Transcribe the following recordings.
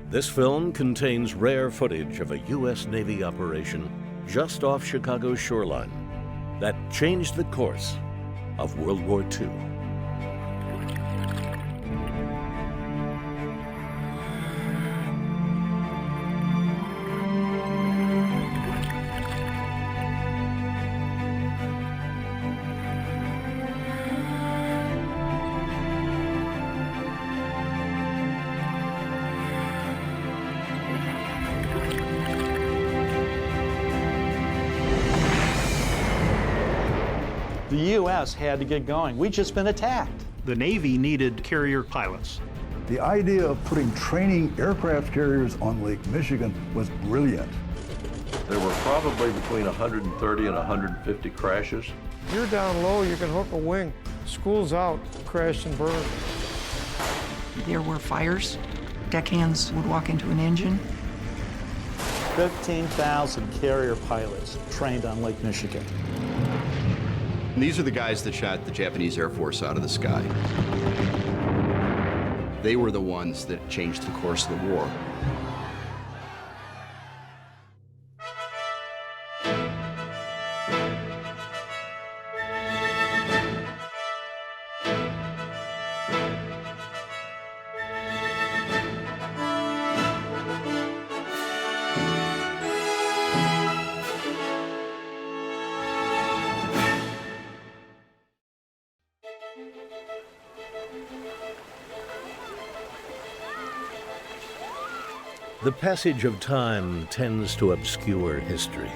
This film contains rare footage of a U.S. Navy operation just off Chicago's shoreline that changed the course of World War II. The U.S. had to get going. We'd just been attacked. The Navy needed carrier pilots. The idea of putting training aircraft carriers on Lake Michigan was brilliant. There were probably between 130 and 150 crashes. You're down low, you can hook a wing. School's out, crash and burn. There were fires. Deckhands would walk into an engine. 15,000 carrier pilots trained on Lake Michigan. These are the guys that shot the Japanese Air Force out of the sky. They were the ones that changed the course of the war. The passage of time tends to obscure history,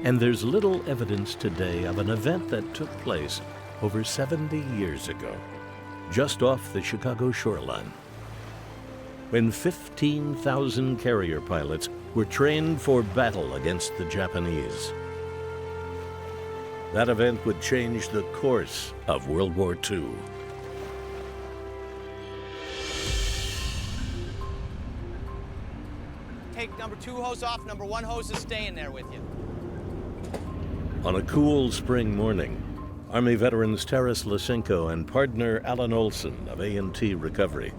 and there's little evidence today of an event that took place over 70 years ago, just off the Chicago shoreline, when 15,000 carrier pilots were trained for battle against the Japanese. That event would change the course of World War II. Take number 2 hose off, number 1 hose is staying there with you. On a cool spring morning, Army veterans Taras Lysenko and partner Alan Olson of A&T Recovery,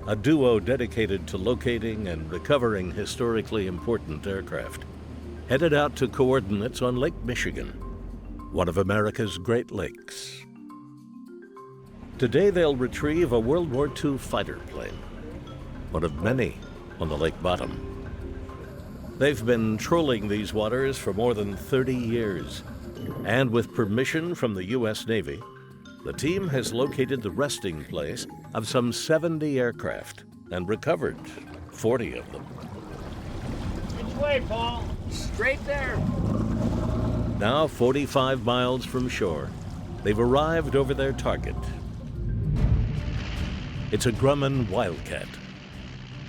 a duo dedicated to locating and recovering historically important aircraft, headed out to coordinates on Lake Michigan, one of America's Great Lakes. Today they'll retrieve a World War II fighter plane, one of many on the lake bottom. They've been trolling these waters for more than 30 years, and with permission from the U.S. Navy, the team has located the resting place of some 70 aircraft and recovered 40 of them. Which way, Paul? Straight there. Now, 45 miles from shore, they've arrived over their target. It's a Grumman Wildcat.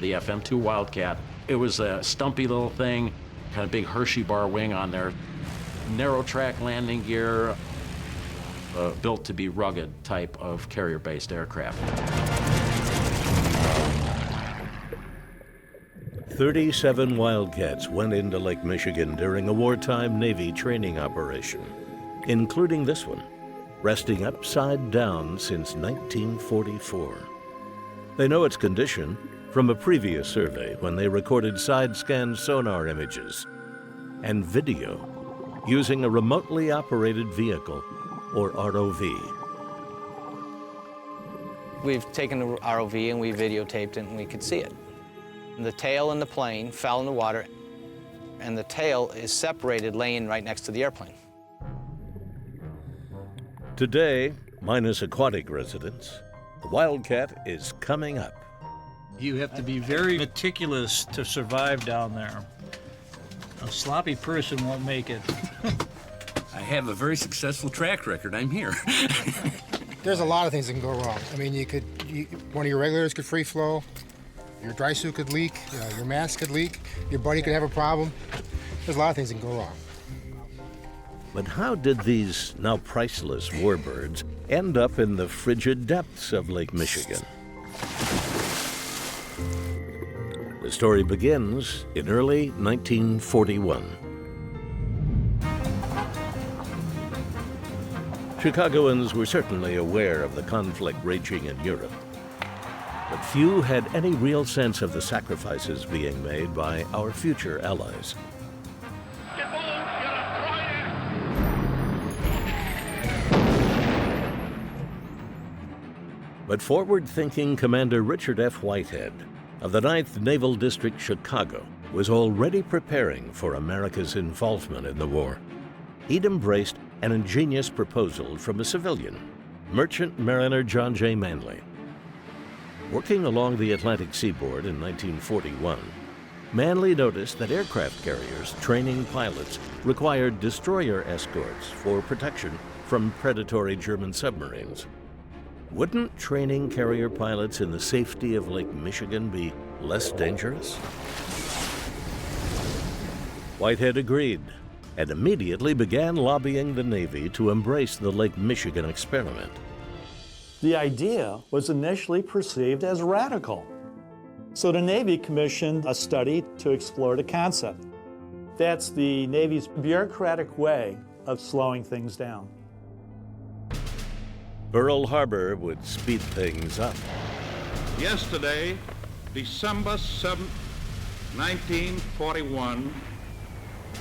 The FM2 Wildcat. It was a stumpy little thing, kind of big Hershey bar wing on there, narrow track landing gear, built to be rugged type of carrier-based aircraft. 37 Wildcats went into Lake Michigan during a wartime Navy training operation, including this one, resting upside down since 1944. They know its condition from a previous survey when they recorded side-scan sonar images and video using a remotely operated vehicle, or ROV. We've taken the ROV and we videotaped it and we could see it. The tail and the plane fell in the water, and the tail is separated laying right next to the airplane. Today, minus aquatic residents, the Wildcat is coming up. You have to be very meticulous to survive down there. A sloppy person won't make it. I have a very successful track record. I'm here. There's a lot of things that can go wrong. I mean, one of your regulators could free flow, your dry suit could leak, your mask could leak, your buddy could have a problem. There's a lot of things that can go wrong. But how did these now priceless warbirds end up in the frigid depths of Lake Michigan? The story begins in early 1941. Chicagoans were certainly aware of the conflict raging in Europe. but few had any real sense of the sacrifices being made by our future allies. But forward-thinking Commander Richard F. Whitehead of the 9th Naval District, Chicago, was already preparing for America's involvement in the war. He'd embraced an ingenious proposal from a civilian, Merchant Mariner John J. Manley. Working along the Atlantic seaboard in 1941, Manley noticed that aircraft carriers training pilots required destroyer escorts for protection from predatory German submarines. Wouldn't training carrier pilots in the safety of Lake Michigan be less dangerous? Whitehead agreed and immediately began lobbying the Navy to embrace the Lake Michigan experiment. The idea was initially perceived as radical. So the Navy commissioned a study to explore the concept. That's the Navy's bureaucratic way of slowing things down. Pearl Harbor would speed things up. Yesterday, December 7, 1941,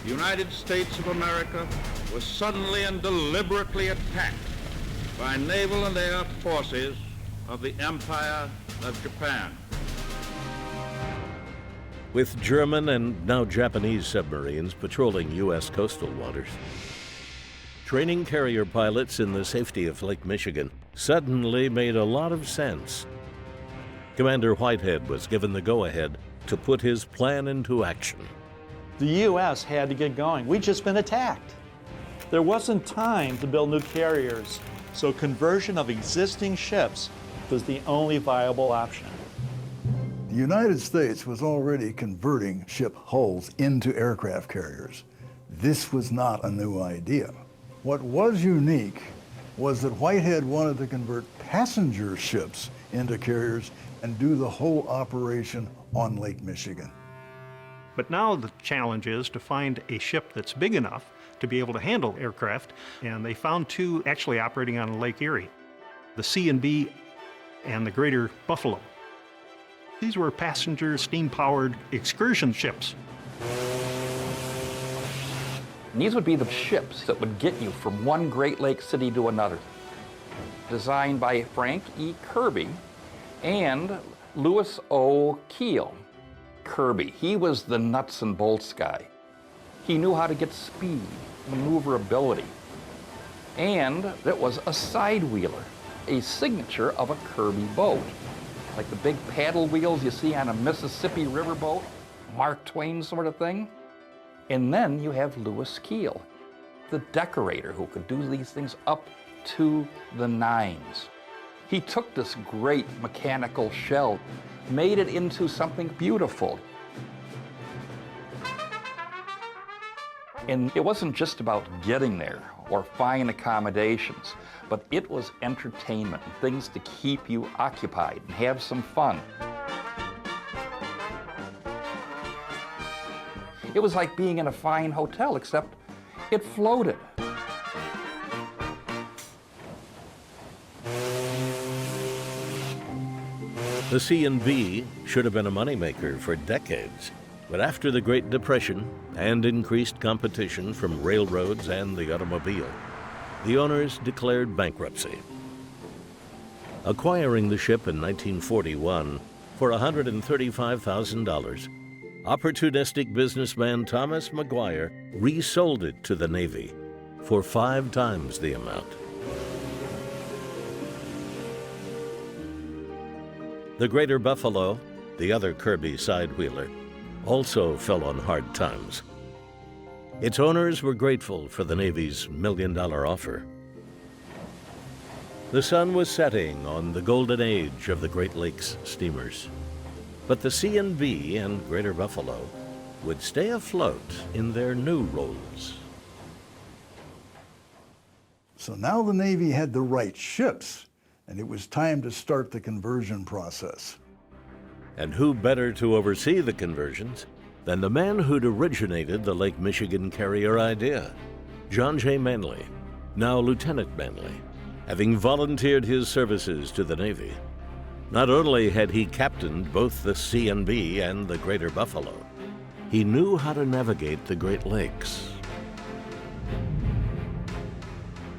the United States of America was suddenly and deliberately attacked by naval and air forces of the Empire of Japan. With German and now Japanese submarines patrolling U.S. coastal waters, training carrier pilots in the safety of Lake Michigan suddenly made a lot of sense. Commander Whitehead was given the go-ahead to put his plan into action. The U.S. had to get going. We'd just been attacked. There wasn't time to build new carriers, so conversion of existing ships was the only viable option. The United States was already converting ship hulls into aircraft carriers. This was not a new idea. What was unique was that Whitehead wanted to convert passenger ships into carriers and do the whole operation on Lake Michigan. But now the challenge is to find a ship that's big enough to be able to handle aircraft, and they found two actually operating on Lake Erie, the C&B and the Greater Buffalo. These were passenger steam-powered excursion ships. And these would be the ships that would get you from one Great Lakes city to another. Designed by Frank E. Kirby and Louis O. Keel. Kirby, he was the nuts and bolts guy. He knew how to get speed, maneuverability, and it was a side wheeler, a signature of a Kirby boat. Like the big paddle wheels you see on a Mississippi River boat, Mark Twain sort of thing. And then you have Louis Keel, the decorator who could do these things up to the nines. He took this great mechanical shell, made it into something beautiful. And it wasn't just about getting there or fine accommodations, but it was entertainment, things to keep you occupied and have some fun. It was like being in a fine hotel, except it floated. The C&B should have been a moneymaker for decades, but after the Great Depression and increased competition from railroads and the automobile, the owners declared bankruptcy. Acquiring the ship in 1941 for $135,000, opportunistic businessman Thomas McGuire resold it to the Navy for 5 times the amount. The Greater Buffalo, the other Kirby side-wheeler, also fell on hard times. Its owners were grateful for the Navy's $1 million offer. The sun was setting on the golden age of the Great Lakes steamers, but the C&B and Greater Buffalo would stay afloat in their new roles. So now the Navy had the right ships, and it was time to start the conversion process. And who better to oversee the conversions than the man who'd originated the Lake Michigan carrier idea, John J. Manley, now Lieutenant Manley, having volunteered his services to the Navy. Not only had he captained both the CNB and the Greater Buffalo, he knew how to navigate the Great Lakes.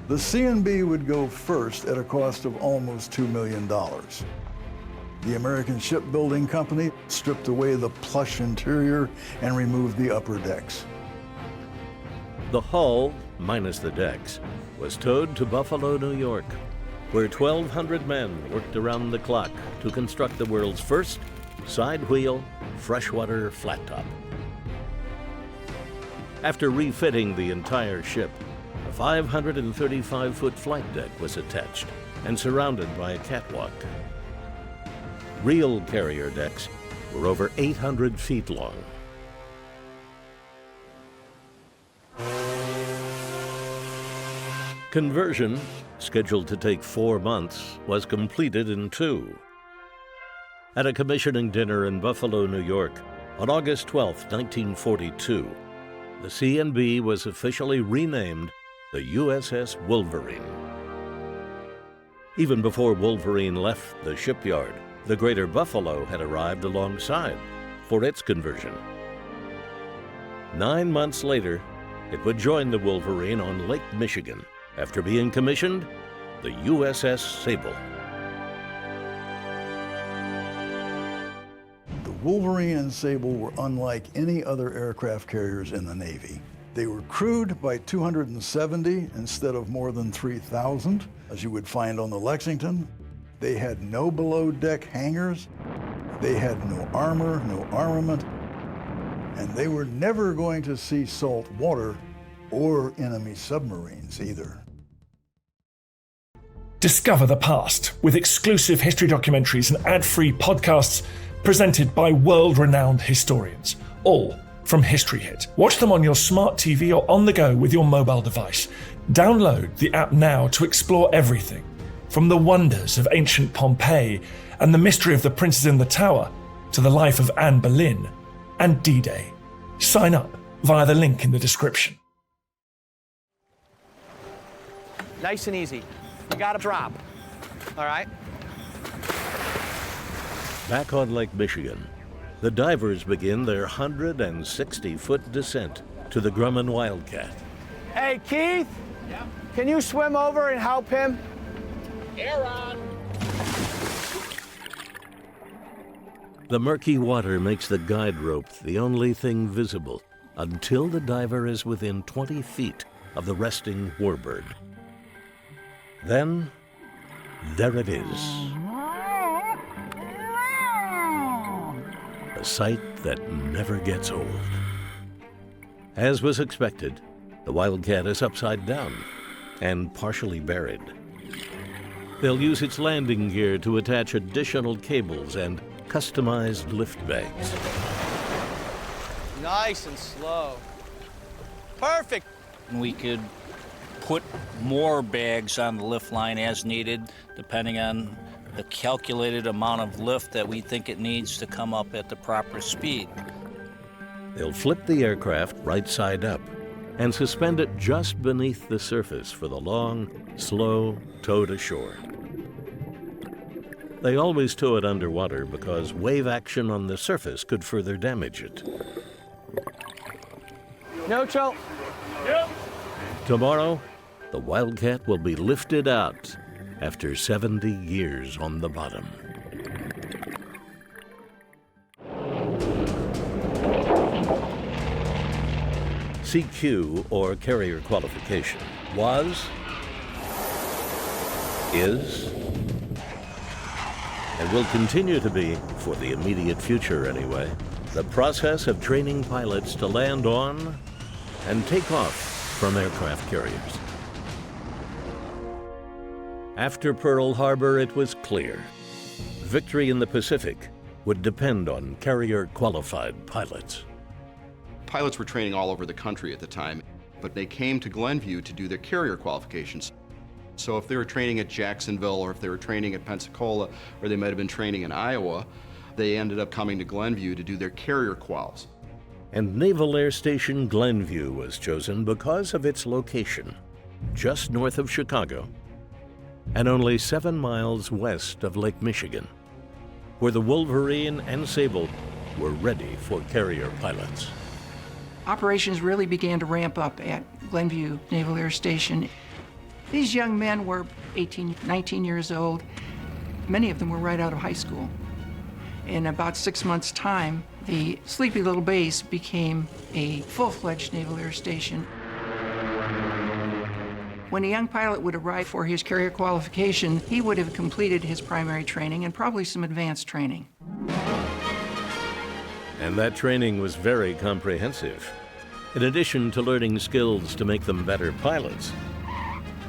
The CNB would go first at a cost of almost $2 million. The American Shipbuilding Company stripped away the plush interior and removed the upper decks. The hull, minus the decks, was towed to Buffalo, New York, where 1,200 men worked around the clock to construct the world's first side-wheel freshwater flattop. After refitting the entire ship, a 535-foot flight deck was attached and surrounded by a catwalk. Real carrier decks were over 800 feet long. Conversion, scheduled to take 4 months, was completed in 2. At a commissioning dinner in Buffalo, New York, on August 12, 1942, the CNB was officially renamed the USS Wolverine. Even before Wolverine left the shipyard, the Greater Buffalo had arrived alongside for its conversion. 9 months later, it would join the Wolverine on Lake Michigan after being commissioned the USS Sable. The Wolverine and Sable were unlike any other aircraft carriers in the Navy. They were crewed by 270 instead of more than 3,000, as you would find on the Lexington. They had no below-deck hangars. They had no armor, no armament, and they were never going to see salt water or enemy submarines either. Discover the past with exclusive history documentaries and ad-free podcasts presented by world-renowned historians, all from History Hit. Watch them on your smart TV or on the go with your mobile device. Download the app now to explore everything, from the wonders of ancient Pompeii and the mystery of the princes in the tower to the life of Anne Boleyn and D-Day. Sign up via the link in the description. Nice and easy. You gotta drop. All right? Back on Lake Michigan, the divers begin their 160-foot descent to the Grumman Wildcat. Hey, Keith? Yeah? Can you swim over and help him? Aaron! The murky water makes the guide rope the only thing visible until the diver is within 20 feet of the resting warbird. Then, there it is. A sight that never gets old. As was expected, the Wildcat is upside down and partially buried. They'll use its landing gear to attach additional cables and customized lift bags. Nice and slow. Perfect. We could put more bags on the lift line as needed, depending on the calculated amount of lift that we think it needs to come up at the proper speed. They'll flip the aircraft right side up and suspend it just beneath the surface for the long, slow tow to shore. They always tow it underwater because wave action on the surface could further damage it. Neutral. Yep. Tomorrow, the Wildcat will be lifted out after 70 years on the bottom. CQ, or carrier qualification, was, is, and will continue to be, for the immediate future anyway, the process of training pilots to land on and take off from aircraft carriers. After Pearl Harbor, it was clear victory in the Pacific would depend on carrier-qualified pilots. Pilots were training all over the country at the time, but they came to Glenview to do their carrier qualifications. So if they were training at Jacksonville, or if they were training at Pensacola, or they might have been training in Iowa, they ended up coming to Glenview to do their carrier quals. And Naval Air Station Glenview was chosen because of its location, just north of Chicago, and only 7 miles west of Lake Michigan. where the Wolverine and Sable were ready for carrier pilots. Operations really began to ramp up at Glenview Naval Air Station. These young men were 18, 19 years old. Many of them were right out of high school. In about 6 months' time, the sleepy little base became a full-fledged Naval Air Station. When a young pilot would arrive for his carrier qualification, he would have completed his primary training and probably some advanced training. And that training was very comprehensive. In addition to learning skills to make them better pilots,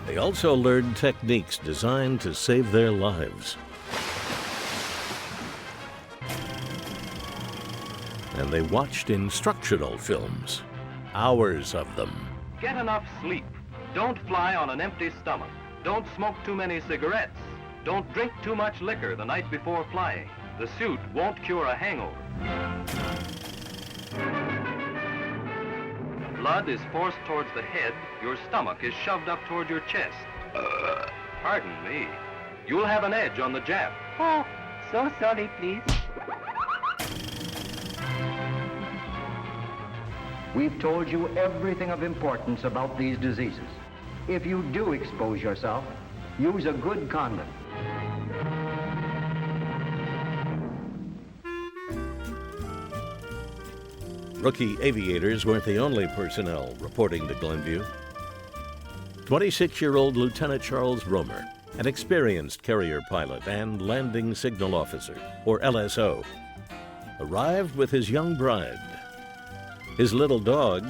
they also learned techniques designed to save their lives. And they watched instructional films, hours of them. Get enough sleep. Don't fly on an empty stomach. Don't smoke too many cigarettes. Don't drink too much liquor the night before flying. The suit won't cure a hangover. Blood is forced towards the head. Your stomach is shoved up toward your chest. Pardon me. You'll have an edge on the Jap. Oh, so sorry, please. We've told you everything of importance about these diseases. If you do expose yourself, use a good condom. Rookie aviators weren't the only personnel reporting to Glenview. 26-year-old Lieutenant Charles Romer, an experienced carrier pilot and landing signal officer, or LSO, arrived with his young bride, his little dog,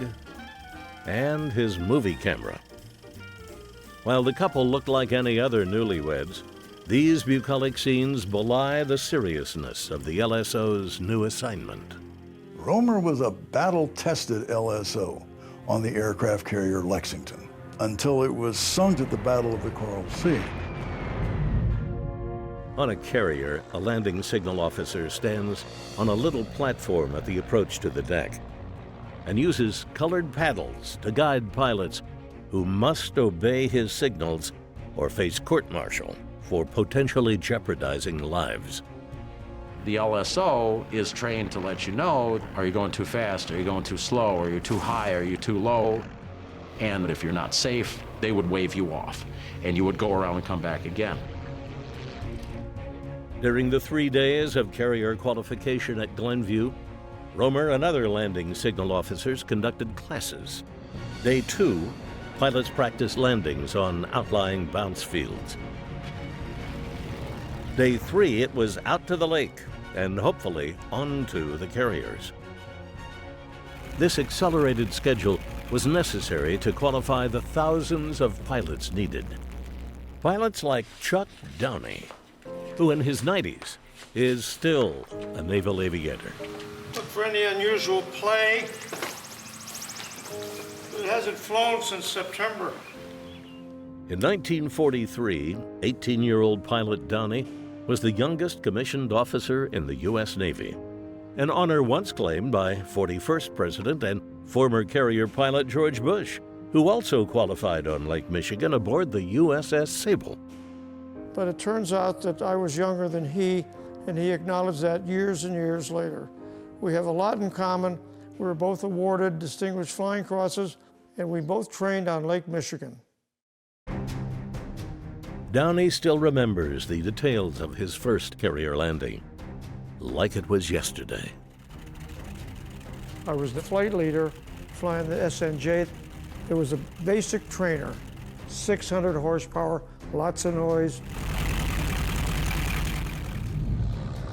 and his movie camera. While the couple looked like any other newlyweds, these bucolic scenes belie the seriousness of the LSO's new assignment. Romer was a battle-tested LSO on the aircraft carrier Lexington until it was sunk at the Battle of the Coral Sea. On a carrier, a landing signal officer stands on a little platform at the approach to the deck and uses colored paddles to guide pilots who must obey his signals or face court-martial for potentially jeopardizing lives. The LSO is trained to let you know, are you going too fast, are you going too slow, are you too high, are you too low? And if you're not safe, they would wave you off, and you would go around and come back again. During the 3 days of carrier qualification at Glenview, Romer and other landing signal officers conducted classes. Day 2, pilots practiced landings on outlying bounce fields. Day 3, it was out to the lake and hopefully onto the carriers. This accelerated schedule was necessary to qualify the thousands of pilots needed. Pilots like Chuck Downey, who in his 90s is still a naval aviator. Look for any unusual play. It hasn't flown since September. In 1943, 18-year-old pilot Downey was the youngest commissioned officer in the U.S. Navy, an honor once claimed by 41st President and former carrier pilot George Bush, who also qualified on Lake Michigan aboard the USS Sable. But it turns out that I was younger than he, and he acknowledged that years and years later. We have a lot in common. We were both awarded Distinguished Flying Crosses, and we both trained on Lake Michigan. Downey still remembers the details of his first carrier landing, like it was yesterday. I was the flight leader flying the SNJ. It was a basic trainer, 600 horsepower, lots of noise.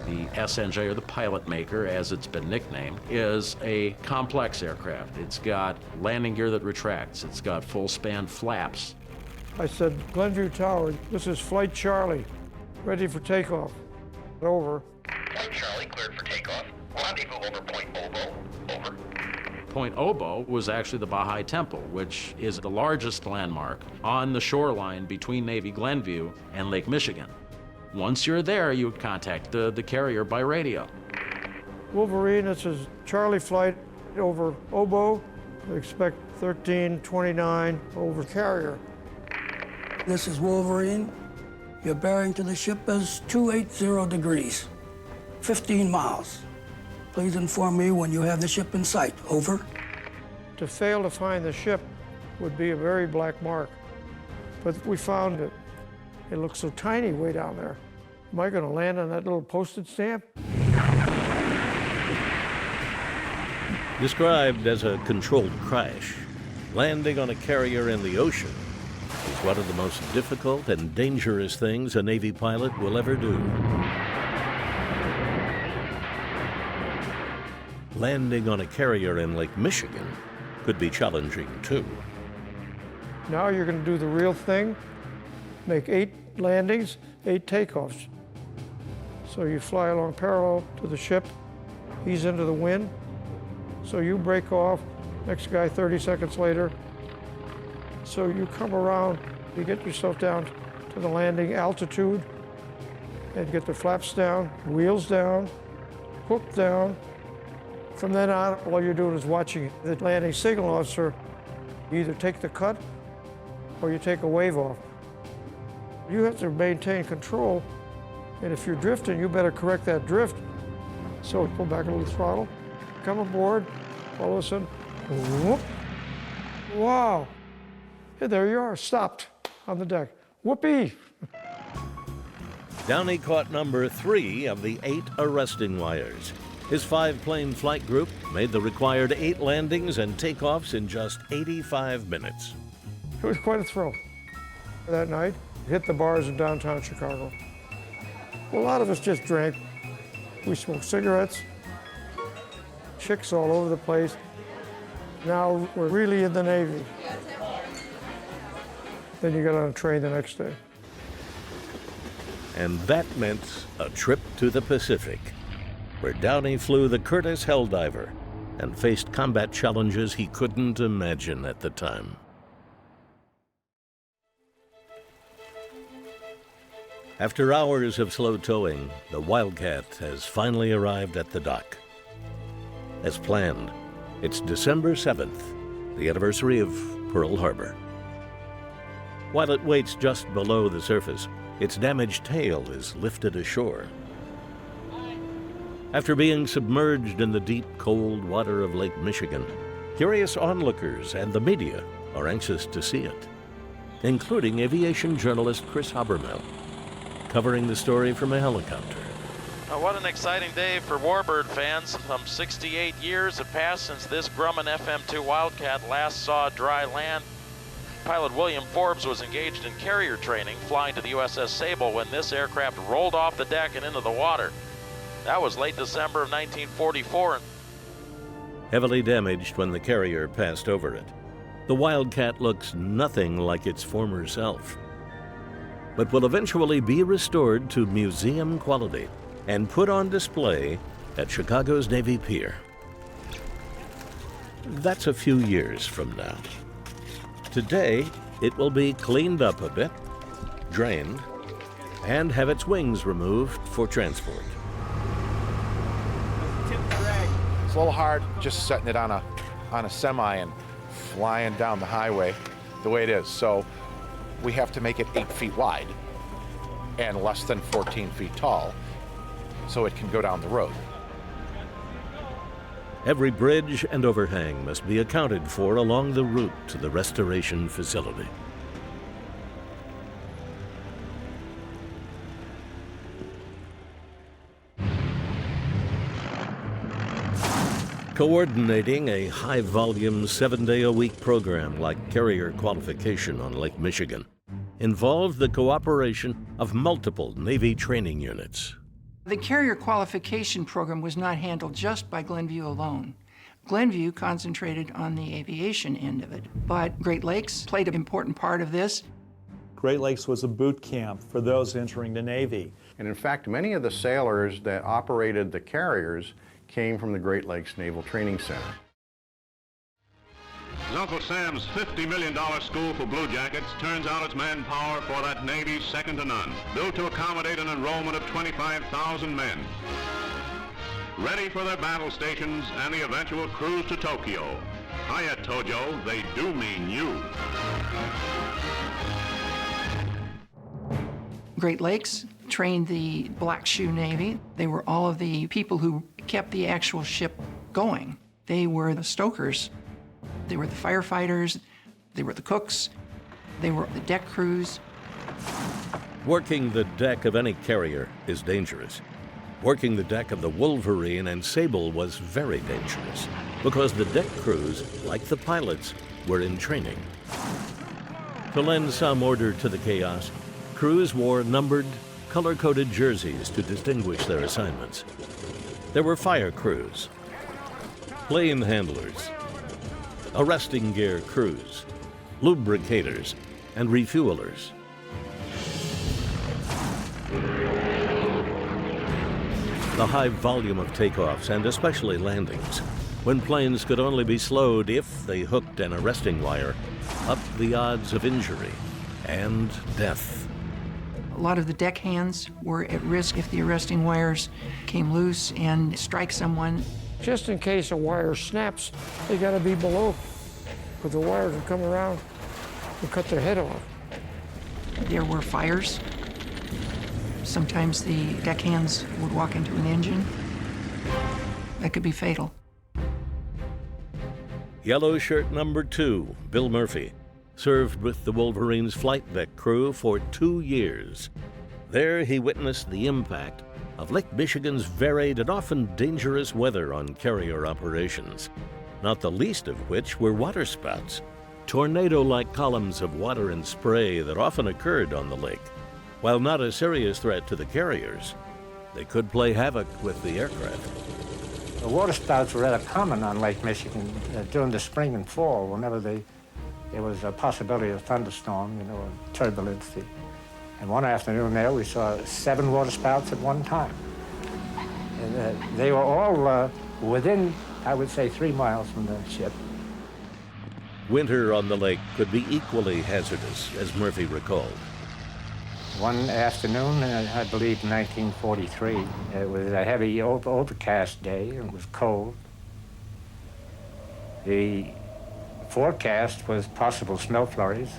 The SNJ, or the pilot maker, as it's been nicknamed, is a complex aircraft. It's got landing gear that retracts. It's got full span flaps. I said, Glenview Tower, this is Flight Charlie, ready for takeoff. Over. Flight Charlie, cleared for takeoff. Rendezvous over Point Obo. Over. Point Obo was actually the Baha'i Temple, which is the largest landmark on the shoreline between Navy Glenview and Lake Michigan. Once you're there, you would contact the carrier by radio. Wolverine, this is Charlie flight over Obo. Expect 1329 over carrier. This is Wolverine. Your bearing to the ship is 280 degrees. 15 miles. Please inform me when you have the ship in sight. Over. To fail to find the ship would be a very black mark. But we found it. It looks so tiny way down there. Am I going to land on that little postage stamp? Described as a controlled crash, landing on a carrier in the ocean is one of the most difficult and dangerous things a Navy pilot will ever do. Landing on a carrier in Lake Michigan could be challenging too. Now you're going to do the real thing, make 8 landings, 8 takeoffs. So you fly along parallel to the ship, ease into the wind, so you break off, next guy 30 seconds later. So you come around, you get yourself down to the landing altitude, and get the flaps down, wheels down, hook down. From then on, all you're doing is watching it. The landing signal officer, you either take the cut or you take a wave off. You have to maintain control, and if you're drifting, you better correct that drift. So pull back a little throttle, come aboard, all of a sudden, whoop, wow. And there you are, stopped on the deck. Whoopee! Downey caught number 3 of the 8 arresting wires. His 5-plane flight group made the required 8 landings and takeoffs in just 85 minutes. It was quite a thrill. That night, hit the bars in downtown Chicago. Well, a lot of us just drank. We smoked cigarettes, chicks all over the place. Now we're really in the Navy. Then you got on a train the next day. And that meant a trip to the Pacific, where Downey flew the Curtiss Helldiver and faced combat challenges he couldn't imagine at the time. After hours of slow towing, the Wildcat has finally arrived at the dock. As planned, it's December 7th, the anniversary of Pearl Harbor. While it waits just below the surface, its damaged tail is lifted ashore. After being submerged in the deep, cold water of Lake Michigan, curious onlookers and the media are anxious to see it, including aviation journalist Chris Habermel, covering the story from a helicopter. What an exciting day for warbird fans. Some 68 years have passed since this Grumman FM2 Wildcat last saw dry land. Pilot William Forbes was engaged in carrier training, flying to the USS Sable when this aircraft rolled off the deck and into the water. That was late December of 1944. Heavily damaged when the carrier passed over it, the Wildcat looks nothing like its former self, but will eventually be restored to museum quality and put on display at Chicago's Navy Pier. That's a few years from now. Today, it will be cleaned up a bit, drained, and have its wings removed for transport. It's a little hard just setting it on a semi and flying down the highway the way it is. So we have to make it 8 feet wide and less than 14 feet tall so it can go down the road. Every bridge and overhang must be accounted for along the route to the restoration facility. Coordinating a high-volume, 7-day-a-week program like carrier qualification on Lake Michigan involved the cooperation of multiple Navy training units. The carrier qualification program was not handled just by Glenview alone. Glenview concentrated on the aviation end of it, but Great Lakes played an important part of this. Great Lakes was a boot camp for those entering the Navy. And in fact, many of the sailors that operated the carriers came from the Great Lakes Naval Training Center. Uncle Sam's $50 million school for Blue Jackets turns out its manpower for that Navy second to none, built to accommodate an enrollment of 25,000 men. Ready for their battle stations and the eventual cruise to Tokyo. Hiya, Tojo, they do mean you. Great Lakes trained the Black Shoe Navy. They were all of the people who kept the actual ship going. They were the stokers. They were the firefighters. They were the cooks. They were the deck crews. Working the deck of any carrier is dangerous. Working the deck of the Wolverine and Sable was very dangerous because the deck crews, like the pilots, were in training. To lend some order to the chaos, crews wore numbered, color-coded jerseys to distinguish their assignments. There were fire crews, plane handlers, arresting gear crews, lubricators, and refuelers. The high volume of takeoffs and especially landings, when planes could only be slowed if they hooked an arresting wire, upped the odds of injury and death. A lot of the deckhands were at risk if the arresting wires came loose and strike someone. Just in case a wire snaps, they got to be below, because the wires would come around and cut their head off. There were fires. Sometimes the deckhands would walk into an engine. That could be fatal. Yellow shirt number 2, Bill Murphy, served with the Wolverine's flight deck crew for 2 years. There he witnessed the impact of Lake Michigan's varied and often dangerous weather on carrier operations, not the least of which were waterspouts, tornado-like columns of water and spray that often occurred on the lake. While not a serious threat to the carriers, they could play havoc with the aircraft. The waterspouts were rather common on Lake Michigan during the spring and fall, whenever there was a possibility of thunderstorm, turbulence. And one afternoon there, we saw 7 waterspouts at one time. And they were all within, I would say, 3 miles from the ship. Winter on the lake could be equally hazardous, as Murphy recalled. One afternoon, I believe in 1943, it was a heavy overcast day, and it was cold. The forecast was possible snow flurries.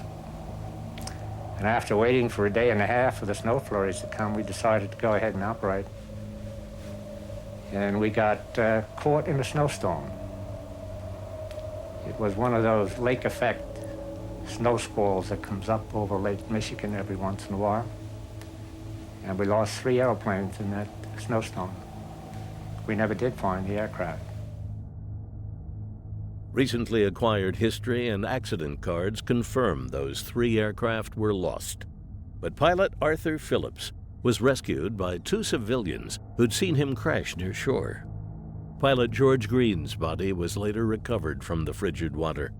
And after waiting for a day and a half for the snow flurries to come, we decided to go ahead and operate. And we got caught in a snowstorm. It was one of those lake effect snow squalls that comes up over Lake Michigan every once in a while. And we lost 3 airplanes in that snowstorm. We never did find the aircraft. Recently acquired history and accident cards confirm those 3 aircraft were lost. But pilot Arthur Phillips was rescued by 2 civilians who'd seen him crash near shore. Pilot George Green's body was later recovered from the frigid water.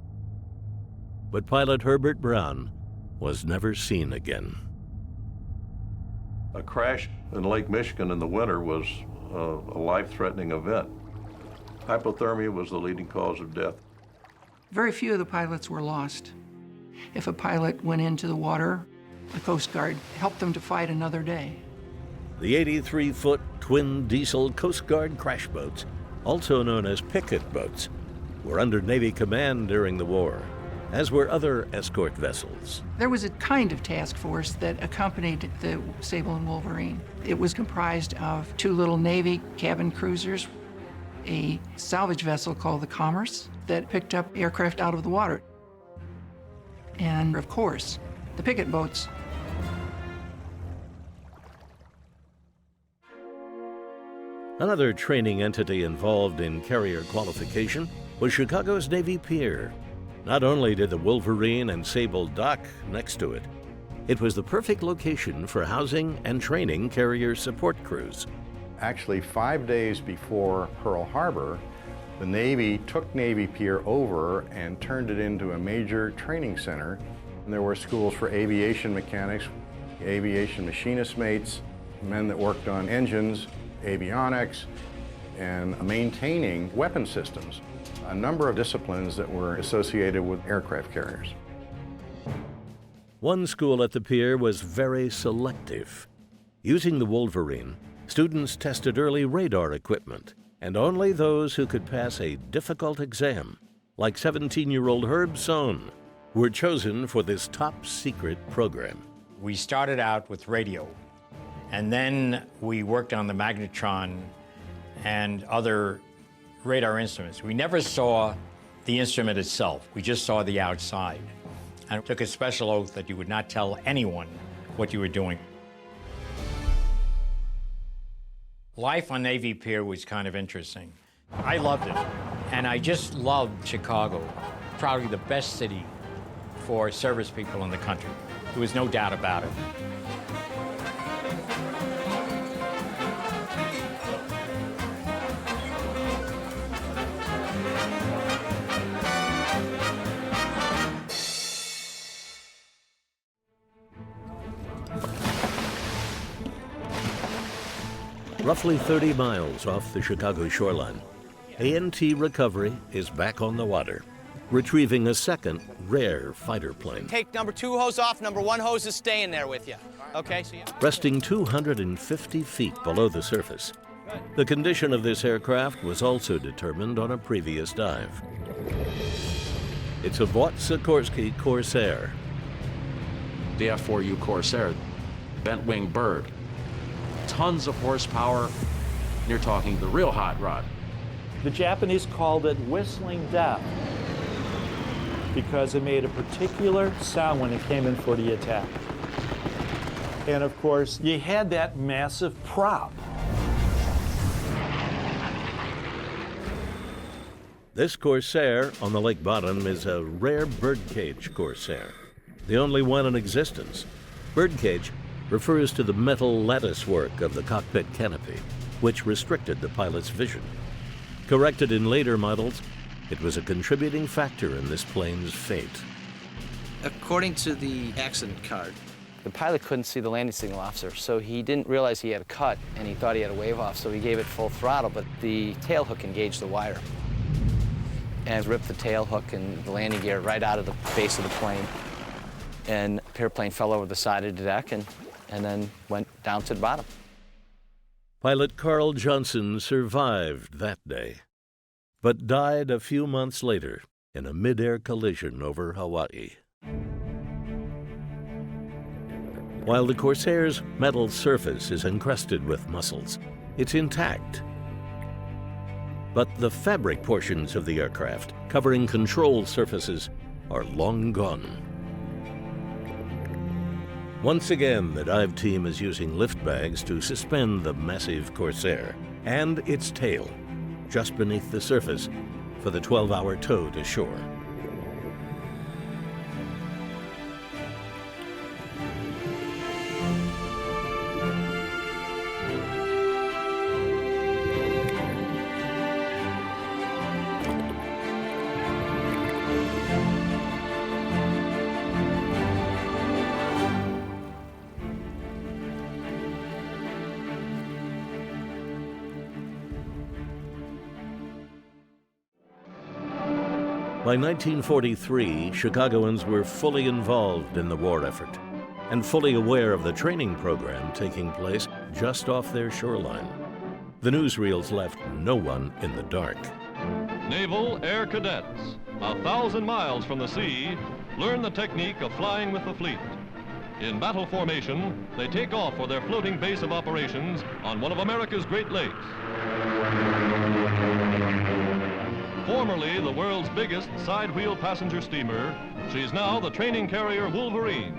But pilot Herbert Brown was never seen again. A crash in Lake Michigan in the winter was a life-threatening event. Hypothermia was the leading cause of death. Very few of the pilots were lost. If a pilot went into the water, the Coast Guard helped them to fight another day. The 83-foot twin diesel Coast Guard crash boats, also known as picket boats, were under Navy command during the war, as were other escort vessels. There was a kind of task force that accompanied the Sable and Wolverine. It was comprised of 2 little Navy cabin cruisers, a salvage vessel called the Commerce that picked up aircraft out of the water, and of course, the picket boats. Another training entity involved in carrier qualification was Chicago's Navy Pier. Not only did the Wolverine and Sable dock next to it, it was the perfect location for housing and training carrier support crews. Actually, 5 days before Pearl Harbor, the Navy took Navy Pier over and turned it into a major training center. And there were schools for aviation mechanics, aviation machinist mates, men that worked on engines, avionics, and maintaining weapon systems. A number of disciplines that were associated with aircraft carriers. One school at the pier was very selective. Using the Wolverine, students tested early radar equipment, and only those who could pass a difficult exam, like 17-year-old Herb Sohn, were chosen for this top-secret program. We started out with radio, And then we worked on the magnetron and other radar instruments. We never saw the instrument itself. We just saw the outside. And took a special oath that you would not tell anyone what you were doing. Life on Navy Pier was kind of interesting. I loved it. And I just loved Chicago. Probably the best city for service people in the country. There was no doubt about it. Roughly 30 miles off the Chicago shoreline, A&T Recovery is back on the water, retrieving a second rare fighter plane. Take number 2 hose off, number 1 hose is staying there with you. Okay, so Resting 250 feet below the surface. The condition of this aircraft was also determined on a previous dive. It's a Vought Sikorsky Corsair. The F4U Corsair, bent wing bird. Tons of horsepower. You're talking the real hot rod. The Japanese called it whistling death because it made a particular sound when it came in for the attack. And of course, you had that massive prop. This Corsair on the lake bottom is a rare birdcage Corsair, the only one in existence. Birdcage refers to the metal lattice work of the cockpit canopy, which restricted the pilot's vision. Corrected in later models, it was a contributing factor in this plane's fate. according to the accident card, the pilot couldn't see the landing signal officer, so he didn't realize he had a cut, and he thought he had a wave off, so he gave it full throttle, but the tail hook engaged the wire and ripped the tail hook and the landing gear right out of the base of the plane. And the airplane fell over the side of the deck and then went down to the bottom. Pilot Carl Johnson survived that day, but died a few months later in a mid-air collision over Hawaii. While the Corsair's metal surface is encrusted with muscles, it's intact. But the fabric portions of the aircraft, covering control surfaces, are long gone. Once again, the dive team is using lift bags to suspend the massive Corsair and its tail just beneath the surface for the 12-hour tow to shore. By 1943, Chicagoans were fully involved in the war effort and fully aware of the training program taking place just off their shoreline. The newsreels left no one in the dark. Naval Air Cadets, 1,000 miles from the sea, learn the technique of flying with the fleet. In battle formation, they take off for their floating base of operations on one of America's Great Lakes. Formerly the world's biggest side-wheel passenger steamer, she's now the training carrier Wolverine,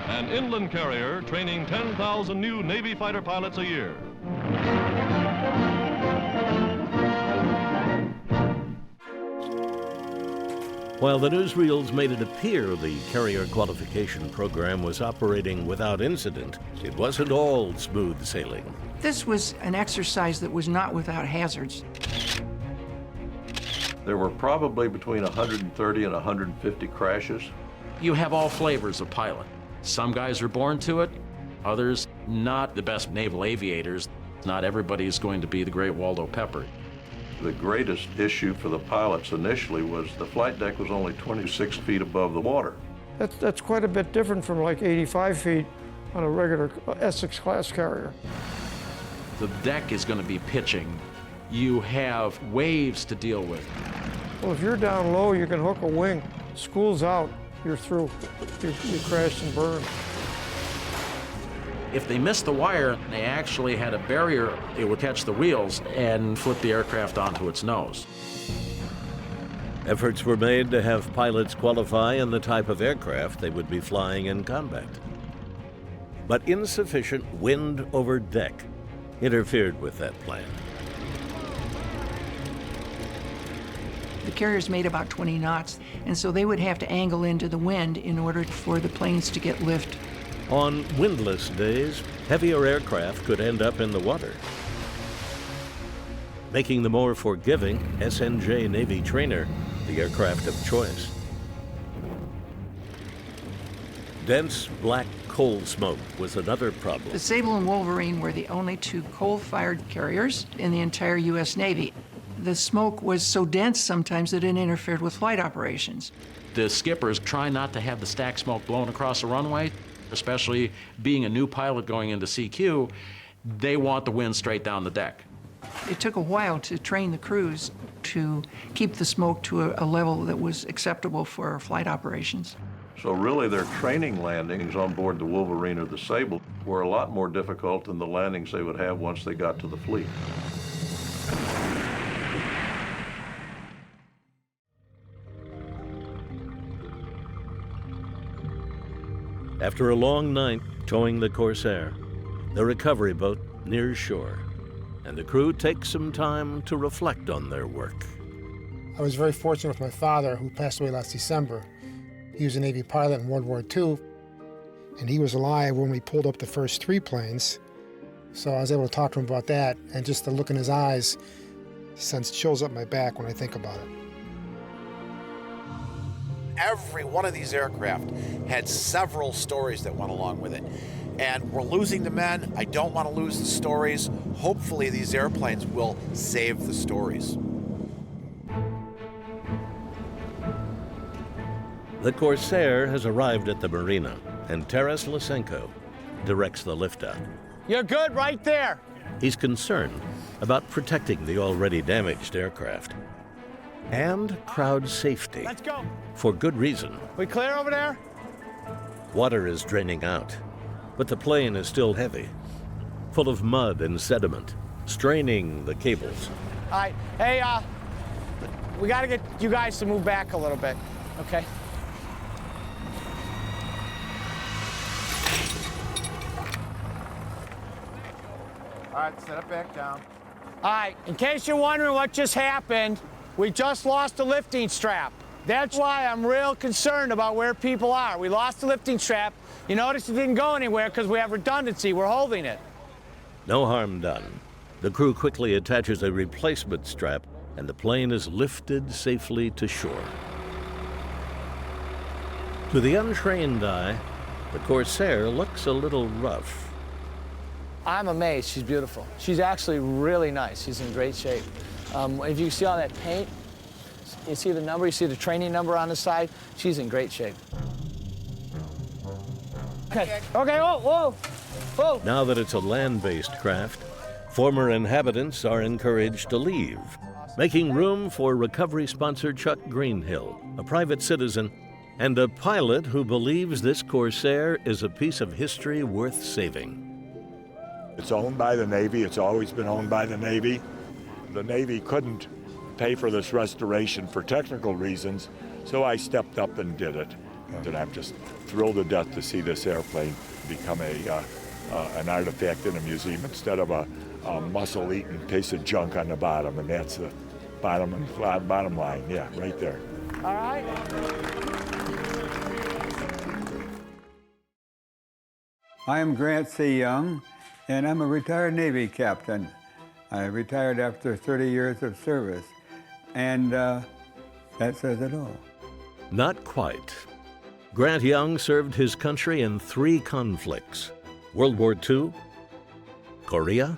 an inland carrier training 10,000 new Navy fighter pilots a year. While the newsreels made it appear the carrier qualification program was operating without incident, it wasn't all smooth sailing. This was an exercise that was not without hazards. There were probably between 130 and 150 crashes. You have all flavors of pilot. Some guys are born to it, others not the best naval aviators. Not everybody's going to be the great Waldo Pepper. The greatest issue for the pilots initially was the flight deck was only 26 feet above the water. That's quite a bit different from like 85 feet on a regular Essex class carrier. The deck is going to be pitching. You have waves to deal with. Well, if you're down low, you can hook a wing. School's out, you're through. You crashed and burned. If they missed the wire, they actually had a barrier. It would catch the wheels and flip the aircraft onto its nose. Efforts were made to have pilots qualify in the type of aircraft they would be flying in combat. But insufficient wind over deck interfered with that plan. The carriers made about 20 knots, and so they would have to angle into the wind in order for the planes to get lift. On windless days, heavier aircraft could end up in the water, making the more forgiving SNJ Navy trainer the aircraft of choice. Dense black coal smoke was another problem. The Sable and Wolverine were the only two coal-fired carriers in the entire U.S. Navy. The smoke was so dense sometimes that it interfered with flight operations. The skippers try not to have the stack smoke blown across the runway, especially being a new pilot going into CQ, they want the wind straight down the deck. It took a while to train the crews to keep the smoke to a level that was acceptable for flight operations. So really their training landings on board the Wolverine or the Sable were a lot more difficult than the landings they would have once they got to the fleet. After a long night towing the Corsair, the recovery boat nears shore, and the crew takes some time to reflect on their work. I was very fortunate with my father, who passed away last December. He was a Navy pilot in World War II, and he was alive when we pulled up the first 3 planes. So I was able to talk to him about that, and just the look in his eyes sends chills up my back when I think about it. Every one of these aircraft had several stories that went along with it. And we're losing the men. I don't want to lose the stories. Hopefully these airplanes will save the stories. The Corsair has arrived at the marina, and Taras Lysenko directs the lift-out. You're good right there. He's concerned about protecting the already damaged aircraft and crowd safety. Let's go. For good reason. We clear over there? Water is draining out, but the plane is still heavy, full of mud and sediment, straining the cables. All right. Hey, we got to get you guys to move back a little bit, okay? All right, set it back down. All right, in case you're wondering what just happened, we just lost the lifting strap. That's why I'm real concerned about where people are. We lost the lifting strap. You notice it didn't go anywhere because we have redundancy. We're holding it. No harm done. The crew quickly attaches a replacement strap, and the plane is lifted safely to shore. To the untrained eye, the Corsair looks a little rough. I'm amazed. She's beautiful. She's actually really nice. She's in great shape. If you see all that paint, you see the number, you see the training number on the side, she's in great shape. Okay, whoa. Now that it's a land-based craft, former inhabitants are encouraged to leave, making room for recovery sponsor Chuck Greenhill, a private citizen, and a pilot who believes this Corsair is a piece of history worth saving. It's owned by the Navy. It's always been owned by the Navy. The Navy couldn't pay for this restoration for technical reasons, so I stepped up and did it. And I'm just thrilled to death to see this airplane become an artifact in a museum instead of a muscle-eaten piece of junk on the bottom, and that's the bottom line. Yeah, right there. All right. I am Grant C. Young, and I'm a retired Navy captain. I retired after 30 years of service, and that says it all. Not quite. Grant Young served his country in 3 conflicts: World War II, Korea,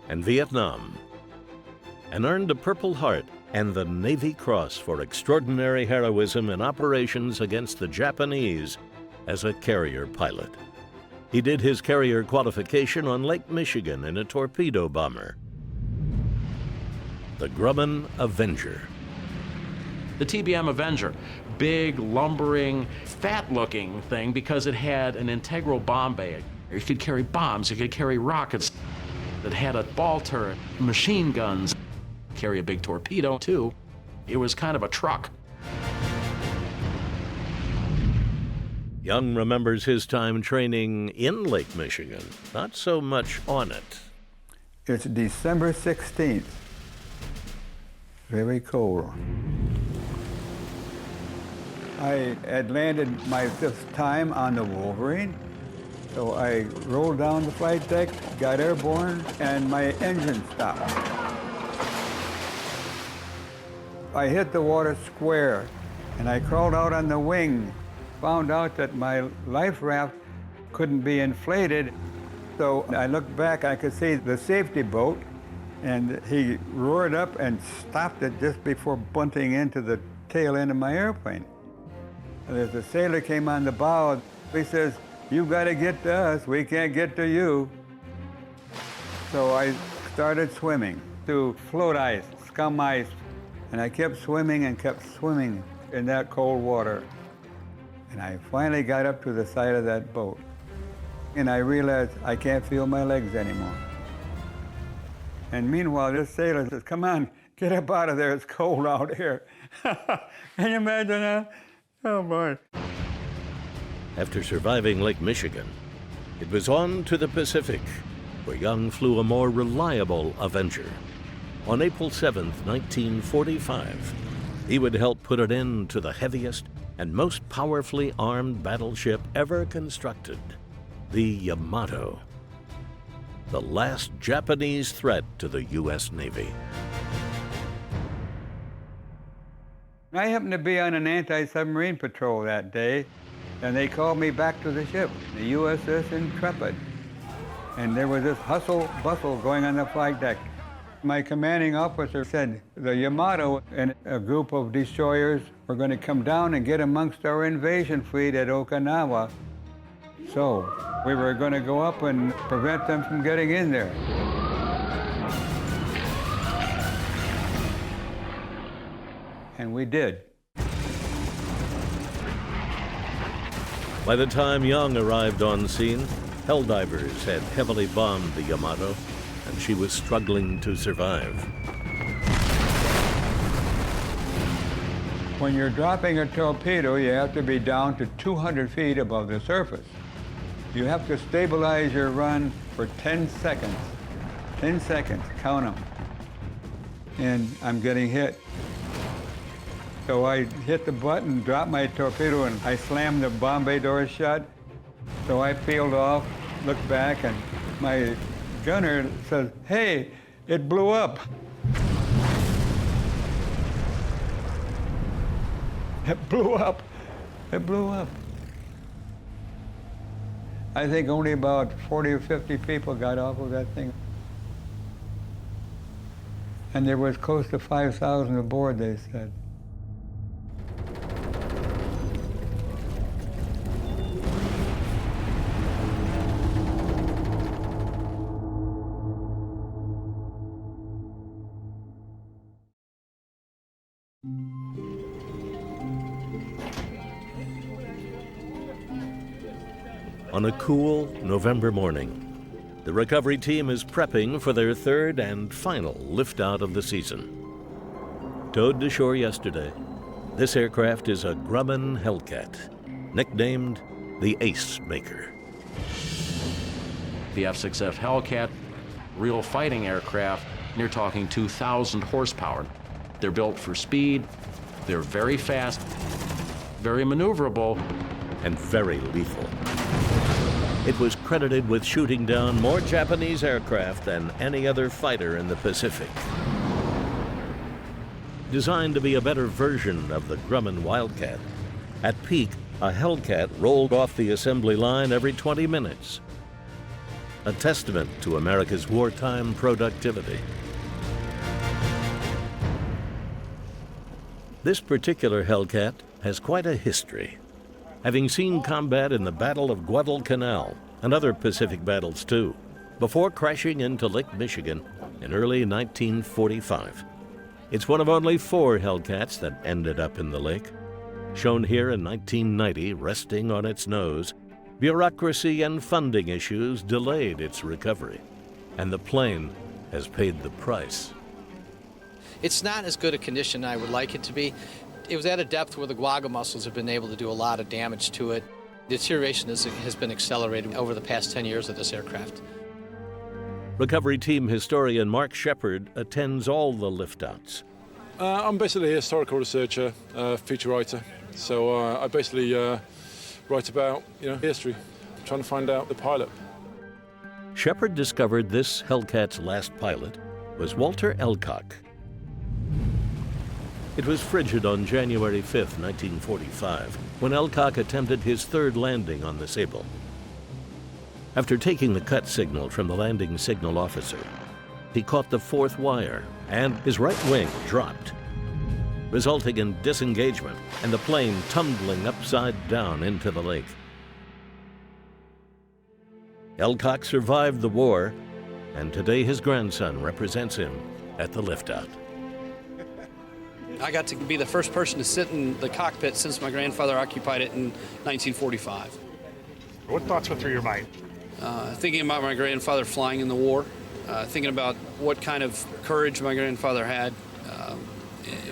and Vietnam, and earned a Purple Heart and the Navy Cross for extraordinary heroism in operations against the Japanese as a carrier pilot. He did his carrier qualification on Lake Michigan in a torpedo bomber, the Grumman Avenger. The TBM Avenger, big, lumbering, fat-looking thing because it had an integral bomb bay. It could carry bombs, it could carry rockets. It had a ball turret, machine guns, carry a big torpedo too. It was kind of a truck. Young remembers his time training in Lake Michigan, not so much on it. It's December 16th. Very cold. I had landed my 5th time on the Wolverine, so I rolled down the flight deck, got airborne, and my engine stopped. I hit the water square, and I crawled out on the wing, found out that my life raft couldn't be inflated, so I looked back, I could see the safety boat, and he roared up and stopped it just before bunting into the tail end of my airplane. And as the sailor came on the bow, he says, "You gotta get to us, we can't get to you." So I started swimming through float ice, scum ice, and I kept swimming in that cold water. And I finally got up to the side of that boat. And I realized I can't feel my legs anymore. And meanwhile, this sailor says, "Come on, get up out of there, it's cold out here." Can you imagine that? Oh boy. After surviving Lake Michigan, it was on to the Pacific, where Young flew a more reliable Avenger. On April 7th, 1945, he would help put an end to the heaviest and most powerfully armed battleship ever constructed, the Yamato, the last Japanese threat to the U.S. Navy. I happened to be on an anti-submarine patrol that day, and they called me back to the ship, the USS Intrepid. And there was this hustle-bustle going on the flight deck. My commanding officer said the Yamato and a group of destroyers were going to come down and get amongst our invasion fleet at Okinawa. So we were going to go up and prevent them from getting in there. And we did. By the time Young arrived on scene, Helldivers had heavily bombed the Yamato, and she was struggling to survive. When you're dropping a torpedo, you have to be down to 200 feet above the surface. You have to stabilize your run for 10 seconds. 10 seconds, count them. And I'm getting hit. So I hit the button, dropped my torpedo, and I slammed the bomb bay door shut. So I peeled off, looked back, and my gunner says, "Hey, it blew up." It blew up. It blew up. I think only about 40 or 50 people got off of that thing. And there was close to 5,000 aboard, they said. On a cool November morning, the recovery team is prepping for their third and final lift out of the season. Towed to shore yesterday, this aircraft is a Grumman Hellcat, nicknamed the Ace Maker. The F-6F Hellcat, real fighting aircraft, you're talking 2,000 horsepower. They're built for speed, they're very fast, very maneuverable, and very lethal. It was credited with shooting down more Japanese aircraft than any other fighter in the Pacific. Designed to be a better version of the Grumman Wildcat, at peak, a Hellcat rolled off the assembly line every 20 minutes. A testament to America's wartime productivity. This particular Hellcat has quite a history, having seen combat in the Battle of Guadalcanal and other Pacific battles too, before crashing into Lake Michigan in early 1945. It's one of only 4 Hellcats that ended up in the lake, shown here in 1990 resting on its nose Bureaucracy and funding issues delayed its recovery, and the plane has paid the price. It's not as good a condition I would like it to be. It was at a depth where the guaga mussels have been able to do a lot of damage to it. Deterioration has been accelerated over the past 10 years of this aircraft. Recovery team historian Mark Shepard attends all the lift-outs. I'm basically a historical researcher, feature writer. So I basically write about history, trying to find out the pilot. Shepard discovered this Hellcat's last pilot was Walter Elcock. It was frigid on January 5, 1945, when Elcock attempted his third landing on the Sable. After taking the cut signal from the landing signal officer, he caught the fourth wire and his right wing dropped, resulting in disengagement and the plane tumbling upside down into the lake. Elcock survived the war, and today his grandson represents him at the lift-out. I got to be the first person to sit in the cockpit since my grandfather occupied it in 1945. What thoughts went through your mind? Thinking about my grandfather flying in the war, thinking about what kind of courage my grandfather had,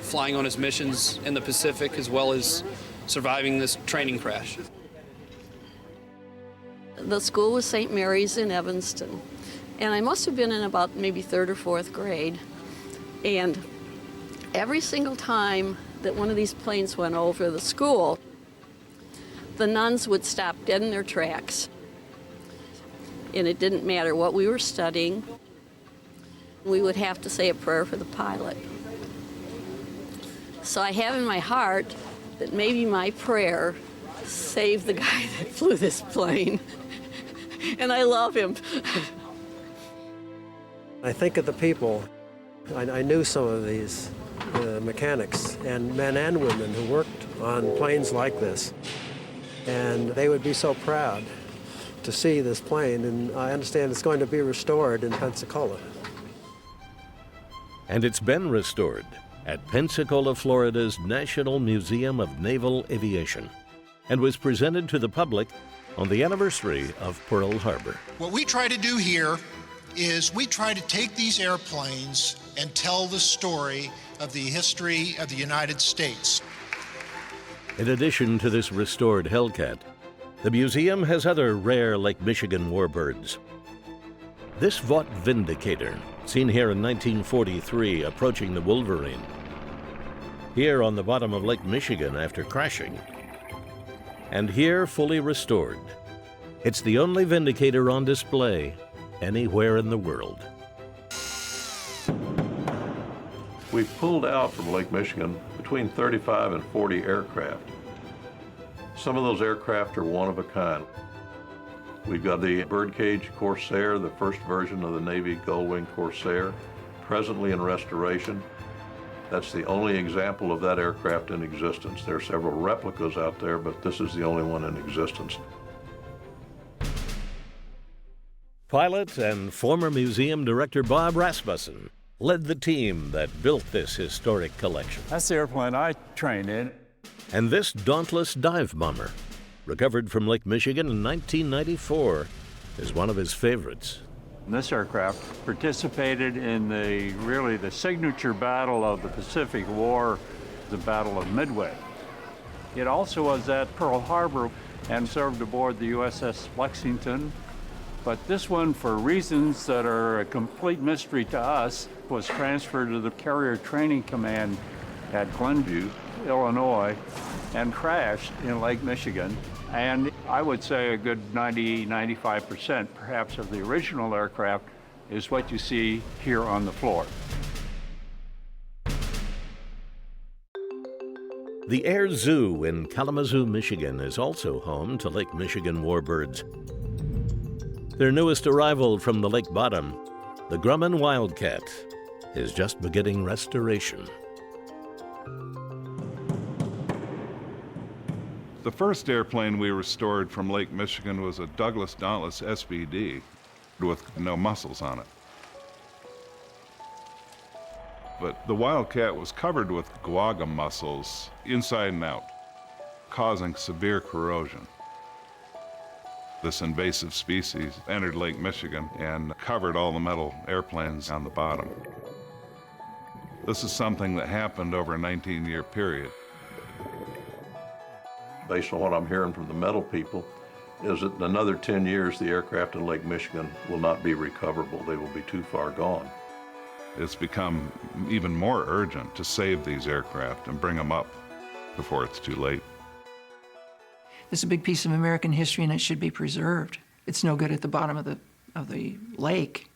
flying on his missions in the Pacific, as well as surviving this training crash. The school was St. Mary's in Evanston, and I must have been in about maybe 3rd or 4th grade, and every single time that one of these planes went over the school, the nuns would stop dead in their tracks. And it didn't matter what we were studying. We would have to say a prayer for the pilot. So I have in my heart that maybe my prayer saved the guy that flew this plane. And I love him. I think of the people. I knew some of these mechanics and men and women who worked on planes like this. And they would be so proud to see this plane, and I understand it's going to be restored in Pensacola. And it's been restored at Pensacola, Florida's National Museum of Naval Aviation, and was presented to the public on the anniversary of Pearl Harbor. What we try to do here is we try to take these airplanes and tell the story of the history of the United States. In addition to this restored Hellcat, the museum has other rare Lake Michigan warbirds. This Vought Vindicator, seen here in 1943 approaching the Wolverine, here on the bottom of Lake Michigan after crashing, and here fully restored. It's the only Vindicator on display anywhere in the world. We've pulled out from Lake Michigan between 35 and 40 aircraft. Some of those aircraft are one of a kind. We've got the Birdcage Corsair, the first version of the Navy Gullwing Corsair, presently in restoration. That's the only example of that aircraft in existence. There are several replicas out there, but this is the only one in existence. Pilot and former museum director Bob Rasmussen led the team that built this historic collection. That's the airplane I trained in. And this dauntless dive bomber, recovered from Lake Michigan in 1994, is one of his favorites. This aircraft participated in the signature battle of the Pacific War, the Battle of Midway. It also was at Pearl Harbor and served aboard the USS Lexington. But this one, for reasons that are a complete mystery to us, was transferred to the Carrier Training Command at Glenview, Illinois, and crashed in Lake Michigan. And I would say a good 90–95% perhaps of the original aircraft is what you see here on the floor. The Air Zoo in Kalamazoo, Michigan is also home to Lake Michigan warbirds. Their newest arrival from the lake bottom, the Grumman Wildcat, is just beginning restoration. The first airplane we restored from Lake Michigan was a Douglas Dauntless SBD with no muscles on it. But the Wildcat was covered with guaga mussels inside and out, causing severe corrosion. This invasive species entered Lake Michigan and covered all the metal airplanes on the bottom. This is something that happened over a 19-year period. Based on what I'm hearing from the metal people, is that in another 10 years, the aircraft in Lake Michigan will not be recoverable. They will be too far gone. It's become even more urgent to save these aircraft and bring them up before it's too late. It's a big piece of American history and it should be preserved. It's no good at the bottom of the lake.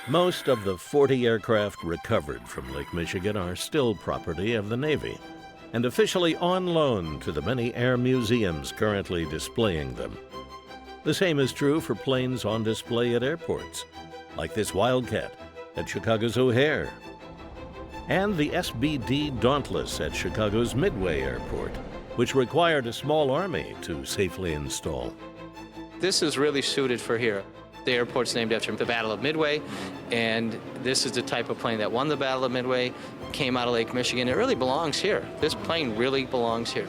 Most of the 40 aircraft recovered from Lake Michigan are still property of the Navy and officially on loan to the many air museums currently displaying them. The same is true for planes on display at airports, like this Wildcat at Chicago's O'Hare, and the SBD Dauntless at Chicago's Midway Airport, which required a small army to safely install. This is really suited for here. The airport's named after the Battle of Midway, and this is the type of plane that won the Battle of Midway, came out of Lake Michigan. It really belongs here. This plane really belongs here.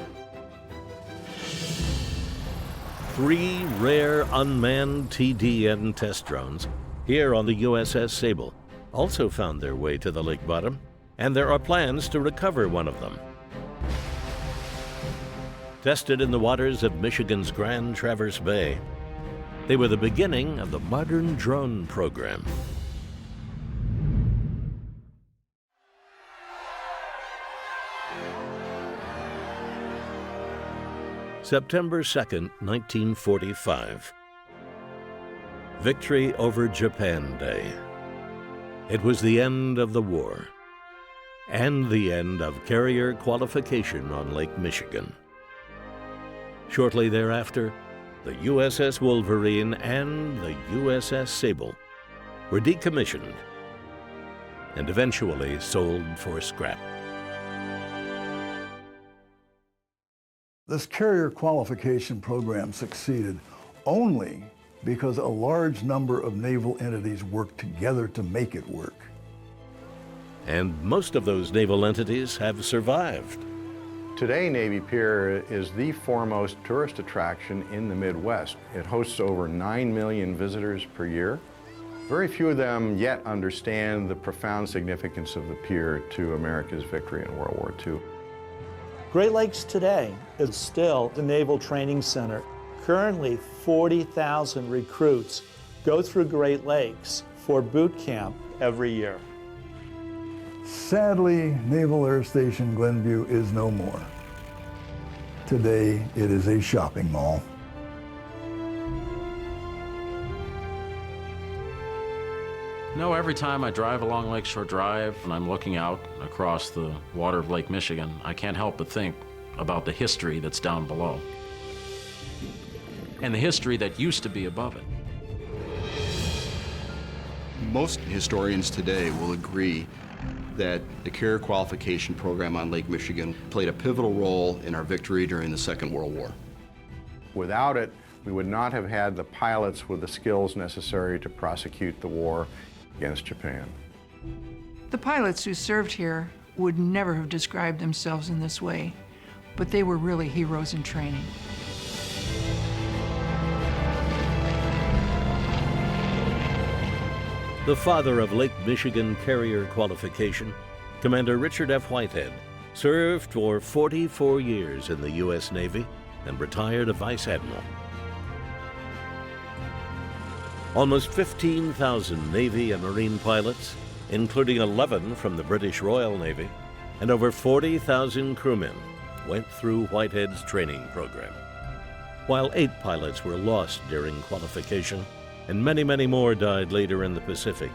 3 rare unmanned TDN test drones here on the USS Sable also found their way to the lake bottom, and there are plans to recover one of them. Tested in the waters of Michigan's Grand Traverse Bay, they were the beginning of the modern drone program. September 2nd, 1945. Victory over Japan Day. It was the end of the war and the end of carrier qualification on Lake Michigan. Shortly thereafter, the USS Wolverine and the USS Sable were decommissioned and eventually sold for scrap. This carrier qualification program succeeded only because a large number of naval entities worked together to make it work. And most of those naval entities have survived. Today, Navy Pier is the foremost tourist attraction in the Midwest. It hosts over 9 million visitors per year. Very few of them yet understand the profound significance of the pier to America's victory in World War II. Great Lakes today is still the Naval Training Center. Currently, 40,000 recruits go through Great Lakes for boot camp every year. Sadly, Naval Air Station Glenview is no more. Today, it is a shopping mall. No, every time I drive along Lakeshore Drive and I'm looking out across the water of Lake Michigan, I can't help but think about the history that's down below and the history that used to be above it. Most historians today will agree that the carrier qualification program on Lake Michigan played a pivotal role in our victory during the Second World War. Without it, we would not have had the pilots with the skills necessary to prosecute the war against Japan. The pilots who served here would never have described themselves in this way, but they were really heroes in training. The father of Lake Michigan carrier qualification, Commander Richard F. Whitehead, served for 44 years in the U.S. Navy and retired a Vice Admiral. Almost 15,000 Navy and Marine pilots, including 11 from the British Royal Navy, and over 40,000 crewmen went through Whitehead's training program. While 8 pilots were lost during qualification, and many, many more died later in the Pacific,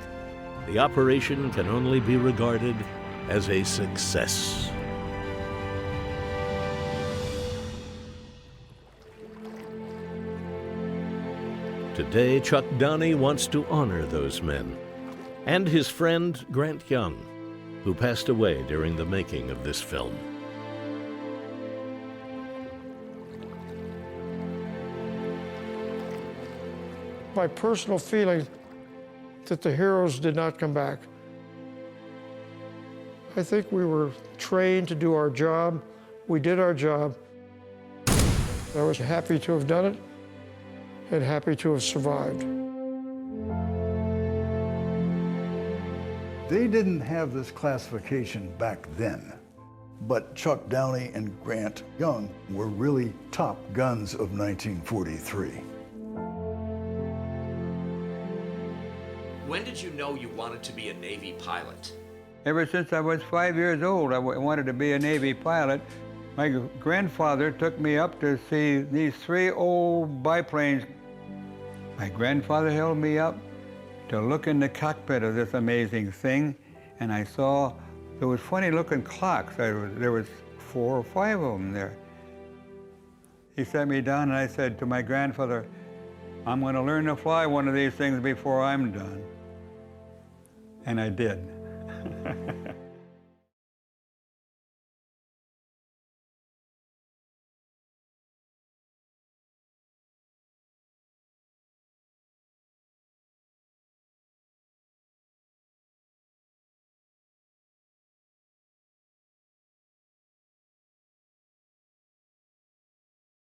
the operation can only be regarded as a success. Today, Chuck Downey wants to honor those men and his friend Grant Young, who passed away during the making of this film. My personal feeling that the heroes did not come back. I think we were trained to do our job. We did our job. I was happy to have done it and happy to have survived. They didn't have this classification back then, but Chuck Downey and Grant Young were really top guns of 1943. When did you know you wanted to be a Navy pilot? Ever since I was 5 years old, I wanted to be a Navy pilot. My grandfather took me up to see these 3 old biplanes. My grandfather held me up to look in the cockpit of this amazing thing, and I saw there was funny-looking clocks. There was 4 or 5 of them there. He set me down, and I said to my grandfather, I'm going to learn to fly one of these things before I'm done. And I did.